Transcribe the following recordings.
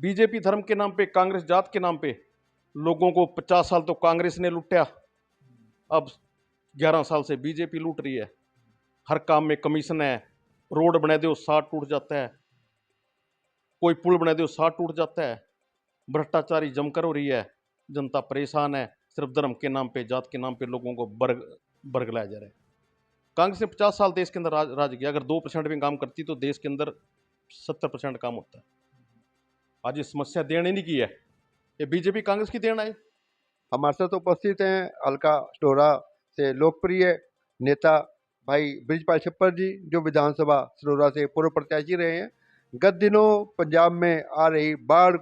BJP धर्म के नाम पे, कांग्रेस जात के नाम पे लोगों को 50 साल तो कांग्रेस ने लूटा, अब 11 साल से बीजेपी लूट रही है। हर काम में कमीशन है, रोड बना दो 60 टूट जाता है, कोई पुल बना दो 60 टूट जाता है, भ्रष्टाचारी जमकर हो रही है, जनता परेशान है। सिर्फ धर्म के नाम पे, जात के नाम पे लोगों को बर्ग लाया जा रहा है। कांग्रेस ने 50 साल देश के अंदर राज किया। अगर 2% भी काम करती तो देश के अंदर 70% काम होता है। आज ये समस्या देन ही नहीं की है, ये बीजेपी कांग्रेस की देन है। हमारे साथ उपस्थित हैं हल्का सढौरा से लोकप्रिय नेता भाई बृजपाल छप्पर जी, जो विधानसभा सढौरा से पूर्व प्रत्याशी रहे हैं। गत दिनों पंजाब में आ रही बाढ़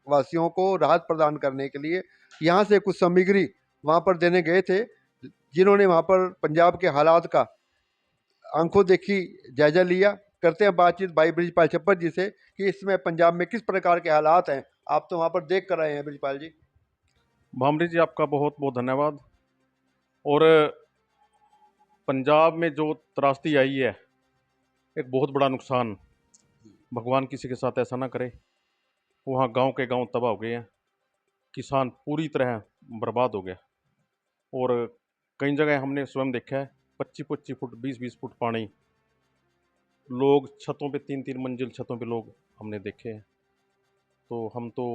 वासियों को राहत प्रदान करने के लिए यहाँ से कुछ सामग्री वहाँ पर देने गए थे, जिन्होंने वहाँ पर पंजाब के हालात का आंखों देखी जायजा लिया। करते हैं बातचीत भाई बृजपाल छप्पर जी से कि इस समय पंजाब में किस प्रकार के हालात हैं। आप तो वहाँ पर देख कर आए हैं बृजपाल जी। भामरी जी, आपका बहुत बहुत धन्यवाद। और पंजाब में जो त्रासदी आई है, एक बहुत बड़ा नुकसान, भगवान किसी के साथ ऐसा ना करे। वहाँ गांव के गांव तबाह हो गए हैं, किसान पूरी तरह बर्बाद हो गया। और कई जगह हमने स्वयं देखा है 25-25 फुट 20-20 फुट पानी, लोग छतों पे 3-3 मंजिल छतों पे लोग हमने देखे हैं। तो हम तो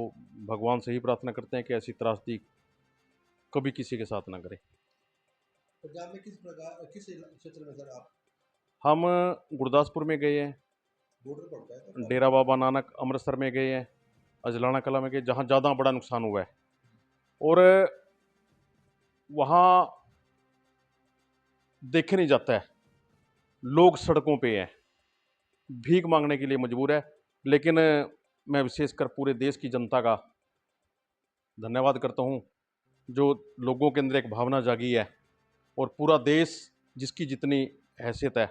भगवान से ही प्रार्थना करते हैं कि ऐसी त्रासदी कभी किसी के साथ ना करे। पंजाब में किस क्षेत्र में सर आप? हम गुरदासपुर में गए हैं, बॉर्डर पड़ता है, डेरा बाबा नानक अमृतसर में गए हैं, अजलाना कला में गए, जहाँ ज़्यादा बड़ा नुकसान हुआ है। और वहाँ देखे नहीं जाता है, लोग सड़कों पे हैं, भीख मांगने के लिए मजबूर है। लेकिन मैं विशेषकर पूरे देश की जनता का धन्यवाद करता हूँ, जो लोगों के अंदर एक भावना जागी है और पूरा देश जिसकी जितनी हैसियत है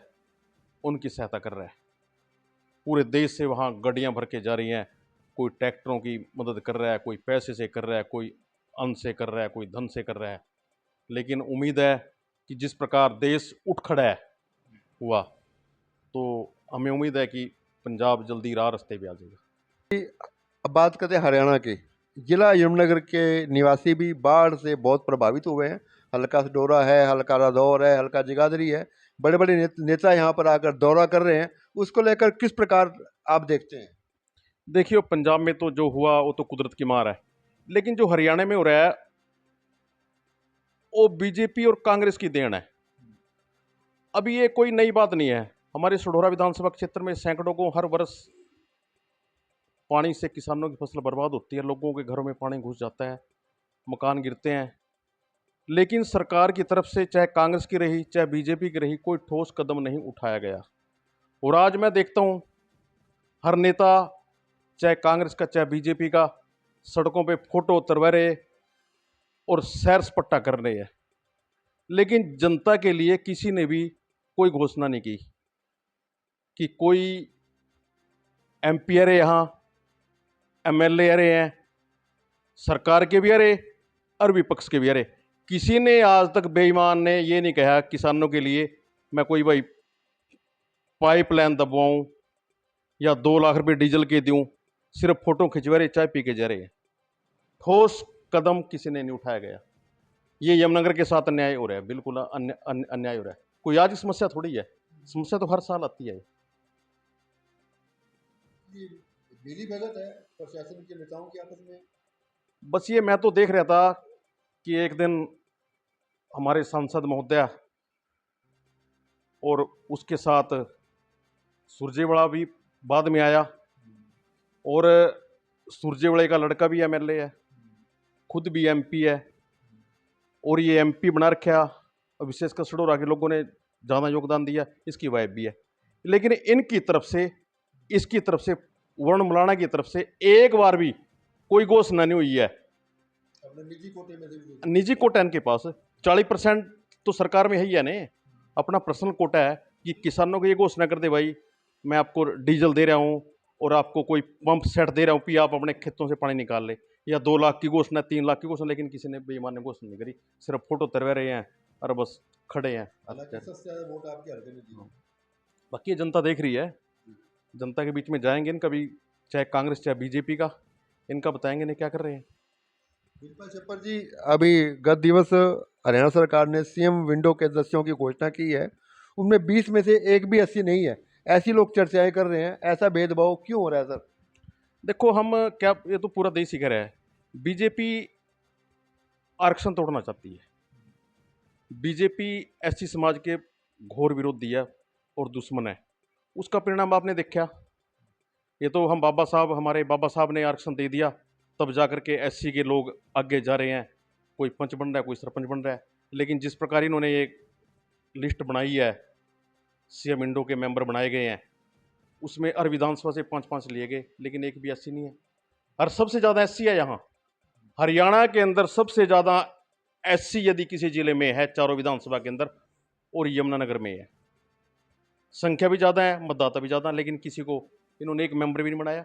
उनकी सहायता कर रहा है। पूरे देश से वहाँ गाड़ियाँ भर के जा रही हैं, कोई ट्रैक्टरों की मदद कर रहा है, कोई पैसे से कर रहा है, कोई अन्न से कर रहा है, कोई धन से कर रहा है। लेकिन उम्मीद है कि जिस प्रकार देश उठ खड़ा है हुआ, तो हमें उम्मीद है कि पंजाब जल्दी राह रास्ते पे आ जाएगा। अब बात करते हैं हरियाणा की। जिला यमुनानगर के निवासी भी बाढ़ से बहुत प्रभावित हुए हैं। हल्का सढौरा है, हल्का रादौर है, हल्का जगाधरी है। बड़े बड़े नेता यहाँ पर आकर दौरा कर रहे हैं, उसको लेकर किस प्रकार आप देखते हैं? देखिए, पंजाब में तो जो हुआ वो तो कुदरत की मार है, लेकिन जो हरियाणा में हो रहा है वो बीजेपी और कांग्रेस की देन है। अभी ये कोई नई बात नहीं है। हमारे सढौरा विधानसभा क्षेत्र में सैकड़ों को हर वर्ष पानी से किसानों की फसल बर्बाद होती है, लोगों के घरों में पानी घुस जाता है, मकान गिरते हैं। लेकिन सरकार की तरफ से, चाहे कांग्रेस की रही चाहे बीजेपी की रही, कोई ठोस कदम नहीं उठाया गया। और आज मैं देखता हूँ हर नेता, चाहे कांग्रेस का चाहे बीजेपी का, सड़कों पे फोटो उतरवा रहे और सैर सपट्टा कर रहे हैं, लेकिन जनता के लिए किसी ने भी कोई घोषणा नहीं की कि कोई एमपी आ रहे, यहाँ एमएलए आ रहे हैं, सरकार के भी आ रहे और विपक्ष के भी आ रहे। किसी ने आज तक, बेईमान ने ये नहीं कहा किसानों के लिए मैं कोई भाई पाइपलाइन दबवाऊं या 2 लाख रुपए डीजल के दूं। सिर्फ फोटो खिंचवा रहे, चाय पी के जा रहे हैं। ठोस कदम किसी ने नहीं उठाया गया। ये यमुनानगर के साथ अन्याय हो रहा है, बिल्कुल अन्याय हो रहा है। कोई आज की समस्या थोड़ी है, समस्या तो हर साल आती है। मिली भगत है प्रशासन के नेताओं की आपस में। बस ये मैं तो देख रहा था कि एक दिन हमारे सांसद महोदया और उसके साथ सुरजेवाला भी बाद में आया, और सुरजेवाले का लड़का भी एमएलए है, खुद भी एमपी है, और ये एमपी बना रखा। विशेषकर सढौरा के लोगों ने ज़्यादा योगदान दिया, इसकी वाइफ भी है। लेकिन इनकी तरफ से, इसकी तरफ से, वरुण मलाना की तरफ से एक बार भी कोई घोषणा नहीं हुई है। निजी कोटा इनके पास 40% तो सरकार में है ही है ने, अपना पर्सनल कोटा है कि किसानों को ये घोषणा कर दे भाई मैं आपको डीजल दे रहा हूँ और आपको कोई पंप सेट दे रहा हूँ कि आप अपने खेतों से पानी निकाल ले, या 2 लाख की घोषणा, 3 लाख की घोषणा। लेकिन किसी ने बेईमान ने घोषणा नहीं करी, सिर्फ फोटो तरवा रहे हैं और बस खड़े हैं। बाकी जनता देख रही है, जनता के बीच में जाएंगे, कभी चाहे कांग्रेस चाहे बीजेपी का, इनका बताएंगे नहीं क्या कर रहे हैं। बिरजपाल छप्पर जी, अभी गत दिवस हरियाणा सरकार ने सीएम विंडो के सदस्यों की घोषणा की है, उनमें 20 में से एक भी 80 नहीं है। ऐसी लोग चर्चाएं कर रहे हैं, ऐसा भेदभाव क्यों हो रहा है सर? देखो हम क्या, ये तो पूरा देश ही कह रहा है, बीजेपी आरक्षण तोड़ना चाहती है। बीजेपी एससी समाज के घोर विरोधी है और दुश्मन है। उसका परिणाम आपने देखा। ये तो हम हमारे बाबा साहब ने आरक्षण दे दिया, तब जाकर के एससी के लोग आगे जा रहे हैं। कोई पंच बन रहा है, कोई सरपंच बन रहा है। लेकिन जिस प्रकार इन्होंने ये लिस्ट बनाई है, सीएम इंडो के मेंबर बनाए गए हैं, उसमें हर विधानसभा से 5-5 लिए गए, लेकिन एक भी एससी नहीं है। और सबसे ज़्यादा एससी है यहाँ हरियाणा के अंदर। सबसे ज़्यादा एससी यदि किसी जिले में है, चारों विधानसभा के अंदर, और यमुनानगर में है। संख्या भी ज़्यादा है, मतदाता भी ज़्यादा, लेकिन किसी को इन्होंने एक मेंबर भी नहीं बनाया।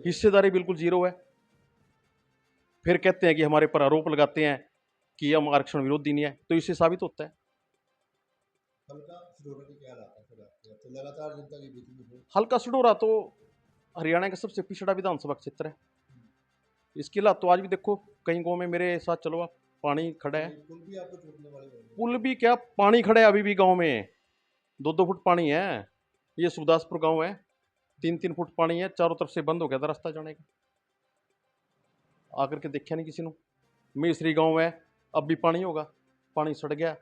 हिस्सेदारी बिल्कुल जीरो है। फिर कहते हैं कि हमारे पर आरोप लगाते हैं कि हम आरक्षण विरोधी नहीं है, तो इससे साबित होता है। हल्का सडोरा तो हरियाणा का सबसे पिछड़ा विधानसभा क्षेत्र है। इसके अलावा तो आज भी देखो कई गांव में, मेरे साथ चलो आप, पानी खड़ा है। पुल भी क्या, पानी खड़ा है अभी भी गांव में, 2-2 फुट पानी है। ये सुखदासपुर गांव है, 3-3 फुट पानी है, चारों तरफ से बंद हो गया था रास्ता जाने का। आकर के देखा नहीं किसी ने। मिस्री गांव है, अब भी पानी होगा, पानी सड़ गया।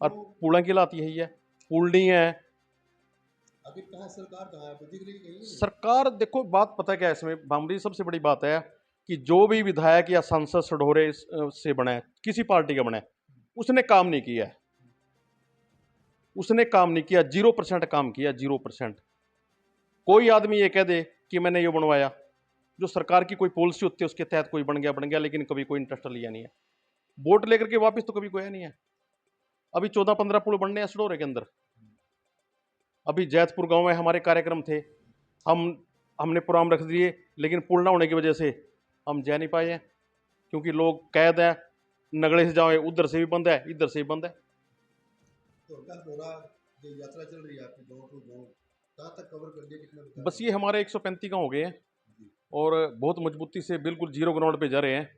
और पुलों की हालत यही है, पुल नहीं है। आखिर कहाँ सरकार, कहाँ है, दिख रही कहीं? सरकार देखो, बात पता क्या है इसमें भामरी, सबसे बड़ी बात है कि जो भी विधायक या सांसद सढौरे से बना है, किसी पार्टी का बना है, उसने काम नहीं किया है। उसने काम नहीं किया, 0% काम किया, 0%। कोई आदमी ये कह दे कि मैंने ये बनवाया, जो सरकार की कोई पॉलिसी होती है उसके तहत कोई बन गया, लेकिन कभी कोई इंटरेस्ट लिया नहीं है। वोट लेकर के वापस तो कभी कोई नहीं है। अभी 14-15 पुल बनने हैं सडौरे के अंदर। अभी जैतपुर गांव में हमारे कार्यक्रम थे, हमने प्रोग्राम रख दिए, लेकिन पुल ना होने की वजह से हम जा नहीं पाए हैं, क्योंकि लोग कैद हैं, नगड़े से जाओ उधर से भी बंद है, इधर से भी बंद है। तो जो यात्रा चल रही है आपकी गांव टू गांव, कहाँ तक कवर कर दिया, कितना? बस ये हमारे 135 गांव हो गए हैं और बहुत मजबूती से बिल्कुल जीरो ग्राउंड पे जा रहे हैं,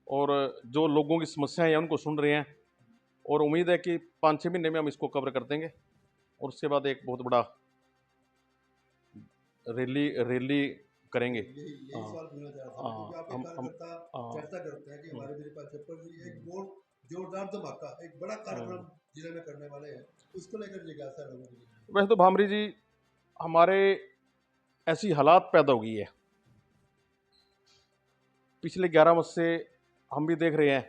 और जो लोगों की समस्याएं हैं उनको सुन रहे हैं, और उम्मीद है कि 5-6 महीने में हम इसको कवर कर देंगे, और उसके बाद एक बहुत बड़ा रैली करेंगे। यही सवाल पूछना चाह रहा था, क्योंकि आप एक कार्यकर्ता चर्चा करते हैं कि हमारे बिरजपाल छप्पर जी एक बहुत जोरदार धमाका, एक बड़ा कार्यक्रम जिले में करने वाले हैं, उसको लेकर जिज्ञासा है लोगों की। वैसे तो भामरी जी, हमारे ऐसी हालात पैदा हो गई है पिछले 11 वर्ष से, हम भी देख रहे हैं,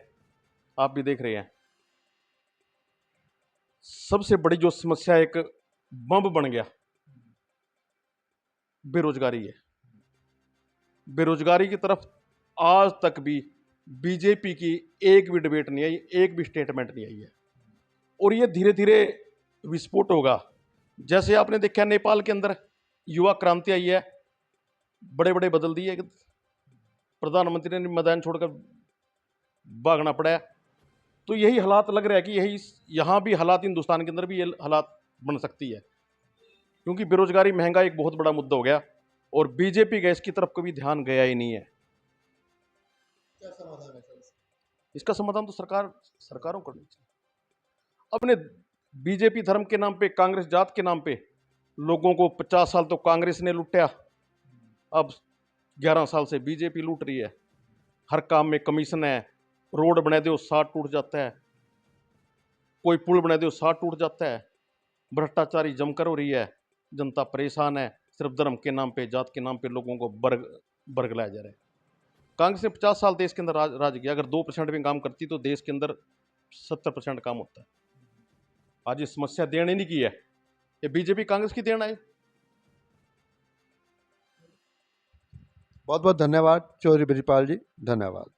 आप भी देख रहे हैं। सबसे बड़ी जो समस्या एक बम बन गया, बेरोजगारी है। बेरोजगारी की तरफ आज तक भी बीजेपी की एक भी डिबेट नहीं आई, एक भी स्टेटमेंट नहीं आई है, और ये धीरे धीरे विस्फोट होगा। जैसे आपने देखा नेपाल के अंदर युवा क्रांति आई है, बड़े बड़े बदल दिए, प्रधानमंत्री ने मैदान छोड़कर भागना पड़ा है। तो यही हालात लग रहा है कि यही यहाँ भी हालात, हिंदुस्तान के अंदर भी ये हालात बन सकती है, क्योंकि बेरोजगारी, महंगाई एक बहुत बड़ा मुद्दा हो गया, और बीजेपी का इसकी तरफ कभी ध्यान गया ही नहीं है। क्या समाधान है सर? इसका समाधान तो सरकारों को करनी चाहिए। अपने बीजेपी धर्म के नाम पे, कांग्रेस जात के नाम पे लोगों को 50 साल तो कांग्रेस ने लूटा, अब 11 साल से बीजेपी लूट रही है। हर काम में कमीशन है, रोड बना दो 60 टूट जाता है, कोई पुल बना दो 60 टूट जाता है। भ्रष्टाचारी जमकर हो रही है, जनता परेशान है। सिर्फ धर्म के नाम पे, जात के नाम पे लोगों को बरगलाया जा रहा है। कांग्रेस ने 50 साल देश के अंदर राज किया। अगर 2% भी काम करती तो देश के अंदर 70% काम होता है। आज ये समस्या देन ही नहीं की है, ये बीजेपी कांग्रेस की देन है। बहुत बहुत धन्यवाद चौधरी बिरजपाल जी, धन्यवाद।